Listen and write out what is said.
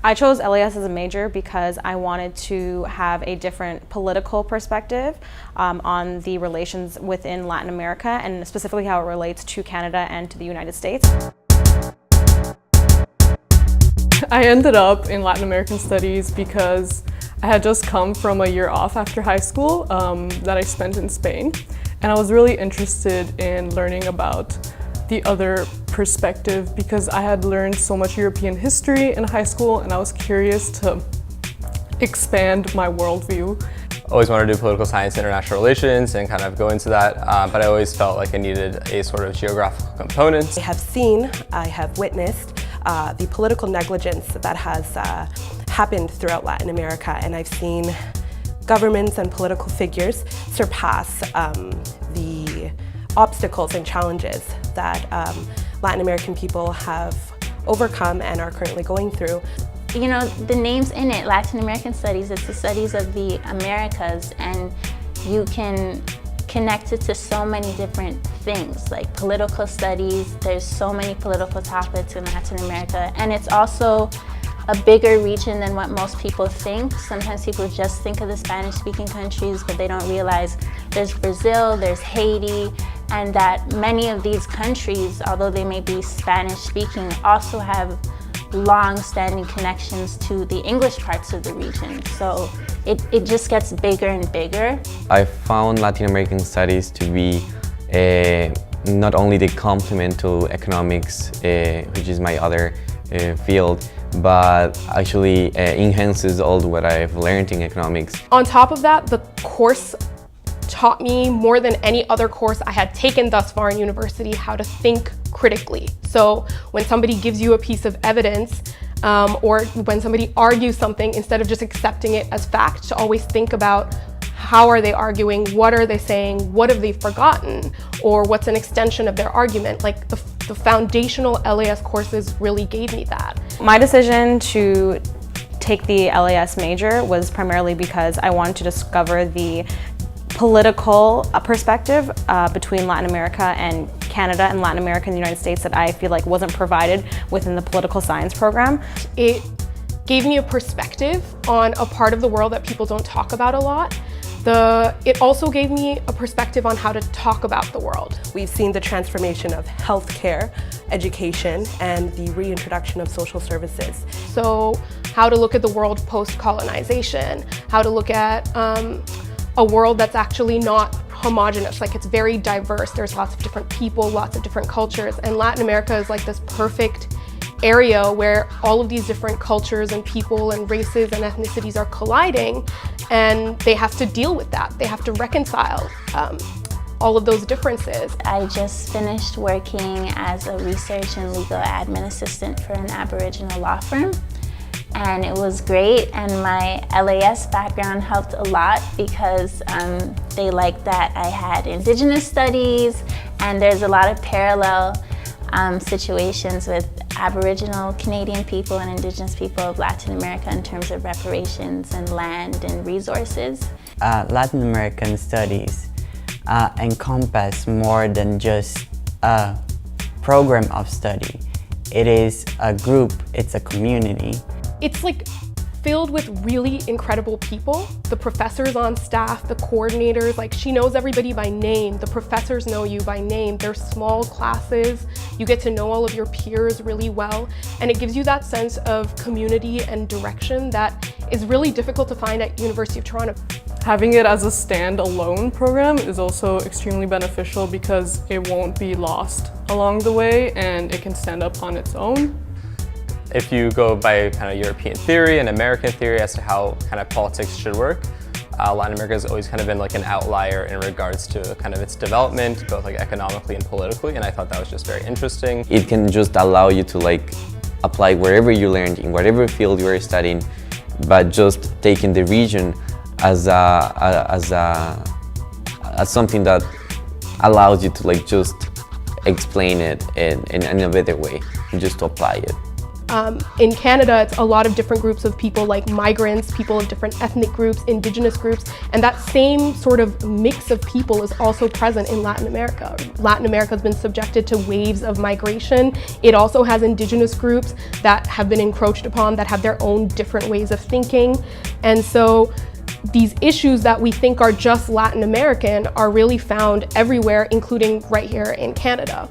I chose LAS as a major because I wanted to have a different political perspective on the relations within Latin America, and specifically how it relates to Canada and to the United States. I ended up in Latin American Studies because I had just come from a year off after high school that I spent in Spain, and I was really interested in learning about the other perspective because I had learned so much European history in high school and I was curious to expand my worldview. Always wanted to do political science, international relations, and kind of go into that, but I always felt like I needed a sort of geographical component. I have witnessed the political negligence that has happened throughout Latin America, and I've seen governments and political figures surpass the obstacles and challenges that Latin American people have overcome and are currently going through. You know, the name's in it, Latin American Studies. It's the studies of the Americas, and you can connect it to so many different things, like political studies. There's so many political topics in Latin America, and it's also a bigger region than what most people think. Sometimes people just think of the Spanish-speaking countries, but they don't realize there's Brazil, there's Haiti, and that many of these countries, although they may be Spanish-speaking, also have long-standing connections to the English parts of the region. So it just gets bigger and bigger. I found Latin American Studies to be not only the complement to economics, which is my other field, but actually enhances all what I've learned in economics. On top of that, the course taught me more than any other course I had taken thus far in university how to think critically. So when somebody gives you a piece of evidence or when somebody argues something, instead of just accepting it as fact, to always think about how are they arguing, what are they saying, what have they forgotten, or what's an extension of their argument. Like the foundational LAS courses really gave me that. My decision to take the LAS major was primarily because I wanted to discover the political perspective between Latin America and Canada, and Latin America and the United States that I feel like wasn't provided within the political science program. It gave me a perspective on a part of the world that people don't talk about a lot. It also gave me a perspective on how to talk about the world. We've seen the transformation of healthcare, education, and the reintroduction of social services. So how to look at the world post-colonization, how to look at a world that's actually not homogenous, like it's very diverse. There's lots of different people, lots of different cultures, and Latin America is like this perfect area where all of these different cultures and people and races and ethnicities are colliding, and they have to deal with that. They have to reconcile all of those differences. I just finished working as a research and legal admin assistant for an Aboriginal law firm, and it was great, and my LAS background helped a lot because they liked that I had Indigenous studies, and there's a lot of parallel situations with Aboriginal Canadian people and Indigenous people of Latin America in terms of reparations and land and resources. Latin American Studies encompass more than just a program of study. It is a group, it's a community. It's like filled with really incredible people. The professors on staff, the coordinators, like she knows everybody by name. The professors know you by name. They're small classes. You get to know all of your peers really well. And it gives you that sense of community and direction that is really difficult to find at University of Toronto. Having it as a standalone program is also extremely beneficial because it won't be lost along the way and it can stand up on its own. If you go by kind of European theory and American theory as to how kind of politics should work, Latin America has always kind of been like an outlier in regards to kind of its development, both like economically and politically, and I thought that was just very interesting. It can just allow you to like apply wherever you learned, in whatever field you are studying, but just taking the region as something that allows you to like just explain it in a better way, and just to apply it. In Canada, it's a lot of different groups of people like migrants, people of different ethnic groups, indigenous groups, and that same sort of mix of people is also present in Latin America. Latin America has been subjected to waves of migration. It also has indigenous groups that have been encroached upon, that have their own different ways of thinking. And so these issues that we think are just Latin American are really found everywhere, including right here in Canada.